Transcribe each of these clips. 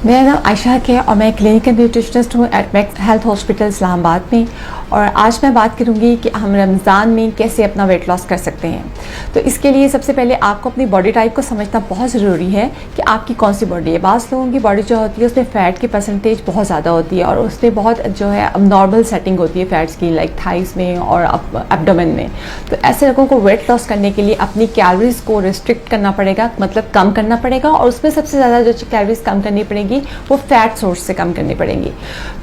मेरा नाम आयशा है और मैं क्लिनिकल न्यूट्रिशनिस्ट हूँ at max health hospital Islamabad में। और आज मैं बात करूँगी कि हम रमज़ान में कैसे अपना वेट लॉस कर सकते हैं। तो इसके लिए सबसे पहले आपको अपनी बॉडी टाइप को समझना बहुत ज़रूरी है कि आपकी कौन सी बॉडी है। बाज़ लोगों की बॉडी जो होती है उसमें फ़ैट की परसेंटेज बहुत ज़्यादा होती है और उसमें बहुत जो है अब नॉर्मल सेटिंग होती है फ़ैट्स की, लाइक थाइस में और एब्डोमेन में। तो ऐसे लोगों को वेट लॉस करने के लिए अपनी कैलोरीज़ को रिस्ट्रिक्ट करना पड़ेगा, मतलब कम करना पड़ेगा। और उसमें सबसे ज़्यादा जो कैलोरीज़ कम करनी पड़ेगी वो फैट सोर्स से कम करनी पड़ेंगी।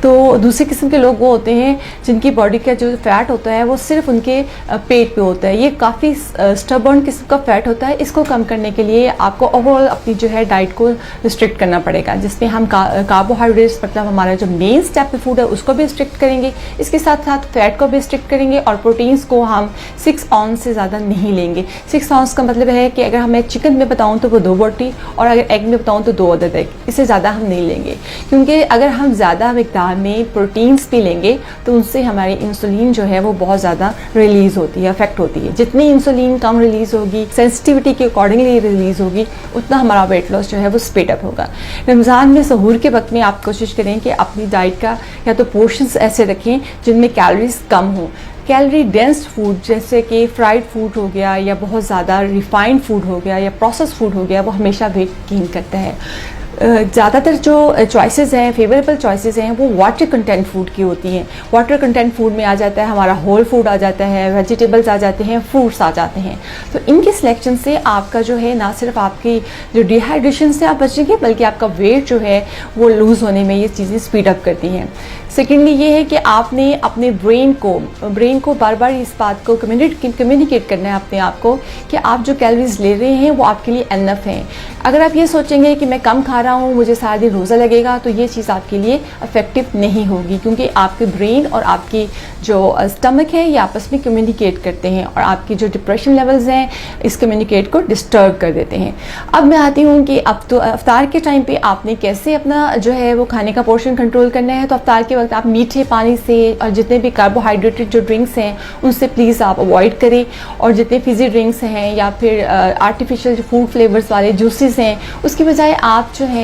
तो दूसरे किस्म के लोग वो होते हैं जिनकी बॉडी का जो फैट होता है वो सिर्फ उनके पेट पे होता है। ये काफ़ी स्टबर्न किस्म का फैट होता है। इसको कम करने के लिए आपको ओवरऑल अपनी जो है डाइट को रिस्ट्रिक्ट करना पड़ेगा, जिसमें हम कार्बोहाइड्रेट्स मतलब हमारा जो मेन स्टेप फूड है उसको भी रिस्ट्रिक्ट करेंगे, इसके साथ साथ फैट को भी रिस्ट्रिक्ट करेंगे। और प्रोटीन्स को हम 6 ऑunce से ज़्यादा नहीं लेंगे। 6 ऑunce का मतलब है कि अगर हमें चिकन में बताऊँ तो वो 2 बोटी, और अगर एग में बताऊँ तो 2 अदद एग, इससे ज़्यादा हम नहीं लेंगे। क्योंकि अगर हम ज़्यादा मिकदार में प्रोटीन्स भी लेंगे तो उनसे हमारी इंसुलिन जो है वो बहुत ज़्यादा रिलीज़ होती है, अफेक्ट होती है। जितनी इंसुलिन कम रिलीज़ होगी, सेंसिटिविटी के अकॉर्डिंगली रिलीज़ होगी, उतना हमारा वेट लॉस जो है वो स्पीड अप होगा। रमज़ान में सहूर के वक्त में आप कोशिश करें कि अपनी डाइट का या तो पोर्शंस ऐसे रखें जिनमें कैलोरीज कम हो। कैलोरी डेंस फूड जैसे कि फ्राइड फूड हो गया या बहुत ज़्यादा रिफाइंड फूड हो गया या प्रोसेस फूड हो गया, वो हमेशा वेट गेन करता है। ज़्यादातर जो चॉइसेस हैं, फेवरेबल चॉइसेस हैं, वो वाटर कंटेंट फूड की होती हैं। वाटर कंटेंट फूड में आ जाता है हमारा होल फूड आ जाता है, वेजिटेबल्स आ जाते हैं, फ्रूट्स आ जाते हैं। तो इनके सिलेक्शन से आपका जो है ना सिर्फ आपकी जो डिहाइड्रेशन से आप बचेंगे, बल्कि आपका वेट जो है वो लूज़ होने में ये चीज़ें स्पीड अप करती हैं। सेकेंडली ये है कि आपने अपने ब्रेन को बार बार इस बात को कम्युनिकेट करना है अपने आप को कि आप जो कैलोरीज ले रहे हैं वो आपके लिए एनफ हैं। अगर आप ये सोचेंगे कि मैं कम खा रहा हूँ, मुझे सारा दिन रोज़ा लगेगा, तो ये चीज़ आपके लिए इफेक्टिव नहीं होगी, क्योंकि आपके ब्रेन और आपकी जो स्टमक है ये आपस में कम्युनिकेट करते हैं और आपकी जो डिप्रेशन लेवल्स हैं इस कम्युनिकेट को डिस्टर्ब कर देते हैं। अब मैं आती हूँ कि अब तो अफ्तार के टाइम पे आपने कैसे अपना जो है वो खाने का पोर्शन कंट्रोल करना है। तो अफ्तार के वक्त आप मीठे पानी से और जितने भी कार्बोहाइड्रेटेड जो ड्रिंक्स हैं उनसे प्लीज़ आप अवॉइड करें, और जितने फिजी ड्रिंक्स हैं या फिर आर्टिफिशियल जो फूड फ्लेवर्स वाले जूसेस हैं उसकी बजाय आप जो है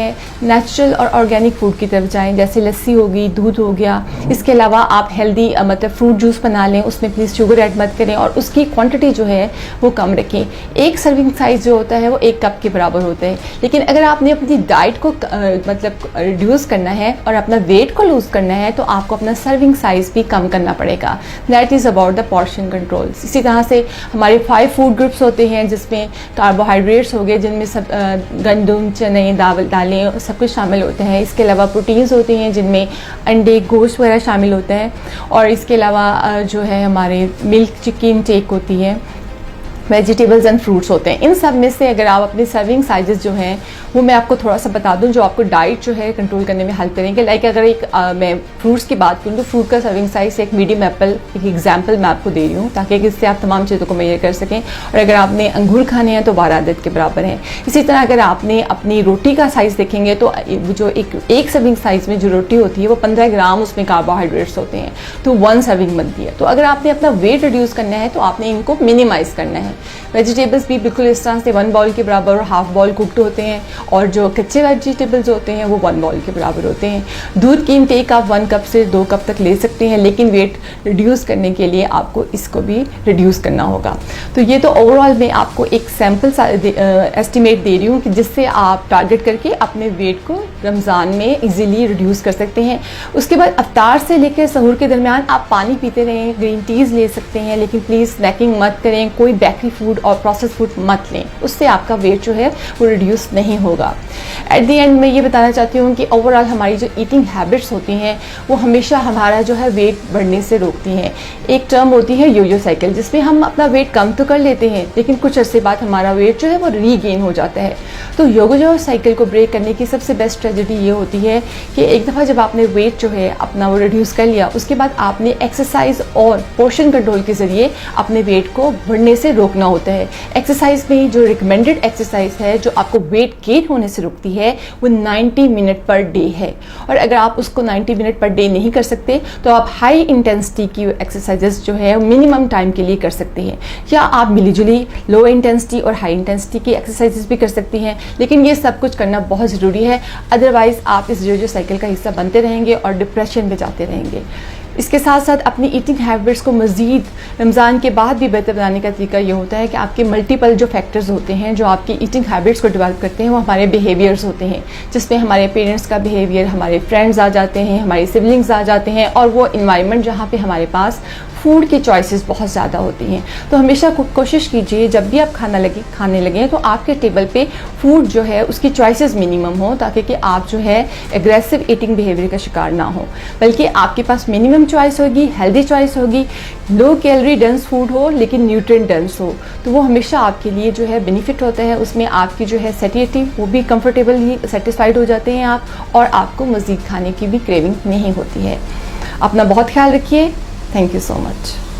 नेचुरल और ऑर्गेनिक फूड की तरफ जाएं, जैसे लस्सी होगी, दूध हो गया। इसके अलावा आप हेल्दी मतलब फ्रूट जूस बना लें, उसमें प्लीज़ शुगर ऐड मत करें और उसकी क्वांटिटी जो है वो कम रखें। एक सर्विंग साइज़ जो होता है वो 1 कप के बराबर होता है। लेकिन अगर आपने अपनी डाइट को मतलब रिड्यूस करना है और अपना वेट को लूज़ करना है तो आपको अपना सर्विंग साइज़ भी कम करना पड़ेगा। That is about the portion control. इसी तरह से हमारे 5 फूड ग्रुप्स होते हैं जिसमें कार्बोहाइड्रेट्स हो गए, जिनमें सब गंदम, चने, दालें सब कुछ शामिल होते हैं। इसके अलावा प्रोटीन्स होते हैं जिनमें अंडे, गोश्त वगैरह शामिल होता है। और इसके अलावा जो है हमारे मिल्क, चिकन टेक होती है, वेजिटेबल्स एंड फ्रूट्स होते हैं। इन सब में से अगर आप अपने सर्विंग साइजेस जो हैं वो मैं आपको थोड़ा सा बता दूं जो आपको डाइट जो है कंट्रोल करने में हेल्प करेंगे। लाइक अगर मैं फ्रूट्स की बात करूँ तो फ्रूट का सर्विंग साइज एक मीडियम एप्पल, एक एग्जांपल मैं आपको दे रही हूँ ताकि इससे आप तमाम चीज़ों को मेजर कर सकें। और अगर आपने अंगूर खाने हैं तो 12 अदद के बराबर हैं। इसी तरह अगर आपने अपनी रोटी का साइज़ देखेंगे तो जो एक सर्विंग साइज़ में जो रोटी होती है वो 15 ग्राम उसमें कार्बोहाइड्रेट्स होते हैं, तो 1 सर्विंग बनती है। तो अगर आपने अपना वेट रिड्यूस करना है तो आपने इनको मिनिमाइज़ करना है। वेजिटेबल्स भी बिल्कुल इस तरह से 1 बाउल के बराबर और हाफ बाउल कुक्ड होते हैं, और जो कच्चे वेजिटेबल्स होते हैं वो 1 बाउल के बराबर होते हैं। दूध की इंटेक आप 1 कप से 2 कप तक ले सकते हैं, लेकिन वेट रिड्यूस करने के लिए आपको इसको भी रिड्यूस करना होगा। तो ये तो ओवरऑल मैं आपको एक सैम्पल एस्टिमेट दे रही हूँ कि जिससे आप टारगेट करके अपने वेट को रमज़ान में इजीली रिड्यूस कर सकते हैं। उसके बाद अफ्तार से लेकर सहूर के दरमियान आप पानी पीते रहें, ग्रीन टीज़ ले सकते हैं, लेकिन प्लीज़ स्नैकिंग मत करें, कोई बेकरी फूड और प्रोसेस फूड मत लें, उससे आपका वेट जो है वो रिड्यूस नहीं होगा। एट द एंड मैं ये बताना चाहती हूँ कि ओवरऑल हमारी जो ईटिंग हैबिट्स होती हैं वो हमेशा हमारा जो है वेट बढ़ने से रोकती हैं। एक टर्म होती है योयो साइकिल, जिसमें हम अपना वेट कम तो कर लेते हैं लेकिन कुछ अरसे बाद हमारा वेट जो है वो रीगेन हो जाता है। तो योयो साइकिल को ब्रेक करने की सबसे बेस्ट स्ट्रेटजी ये होती है कि एक दफ़ा जब आपने वेट जो है अपना वो रिड्यूस कर लिया, उसके बाद आपने एक्सरसाइज और पोर्शन कंट्रोल के ज़रिए अपने वेट को बढ़ने से रोक रोकना होता है। एक्सरसाइज में जो रिकमेंडेड एक्सरसाइज है जो आपको वेट गेन होने से रोकती है वो 90 मिनट पर डे है, और अगर आप उसको 90 मिनट पर डे नहीं कर सकते तो आप हाई इंटेंसिटी की एक्सरसाइजेस जो है मिनिमम टाइम के लिए कर सकते हैं, या आप मिलीजुली लो इंटेंसिटी और हाई इंटेंसिटी की एक्सरसाइजेस भी कर सकती हैं। लेकिन ये सब कुछ करना बहुत ज़रूरी है, अदरवाइज़ आप इस जो साइकिल का हिस्सा बनते रहेंगे और डिप्रेशन में जाते रहेंगे। इसके साथ साथ अपनी ईटिंग हैबिट्स को मज़ीद रमज़ान के बाद भी बेहतर बनाने का तरीका ये होता है कि आपके मल्टीपल जो फैक्टर्स होते हैं जो आपकी ईटिंग हैबिट्स को डेवलप करते हैं वो हमारे बिहेवियर्स होते हैं, जिसमें हमारे पेरेंट्स का बिहेवियर, हमारे फ्रेंड्स आ जाते हैं, हमारे सिबलिंग्स आ जाते हैं, और वो इन्वायरमेंट जहाँ पे हमारे पास फूड की चॉइसेस बहुत ज़्यादा होती हैं। तो हमेशा कोशिश कीजिए जब भी आप खाने लगें तो आपके टेबल पे फूड जो है उसकी चॉइसेस मिनिमम हो, ताकि कि आप जो है एग्रेसिव ईटिंग बिहेवियर का शिकार ना हो, बल्कि आपके पास मिनिमम चॉइस होगी, हेल्दी चॉइस होगी, लो कैलोरी डेंस फूड हो लेकिन न्यूट्रिएंट डेंस हो, तो वो हमेशा आपके लिए जो है बेनिफिट होता है। उसमें आपकी जो है सैटिस्फैक्टी वो भी कंफर्टेबली सेटिस्फाइड हो जाते हैं आप, और आपको मज़ीद खाने की भी क्रेविंग नहीं होती है। अपना बहुत ख्याल रखिए। Thank you so much.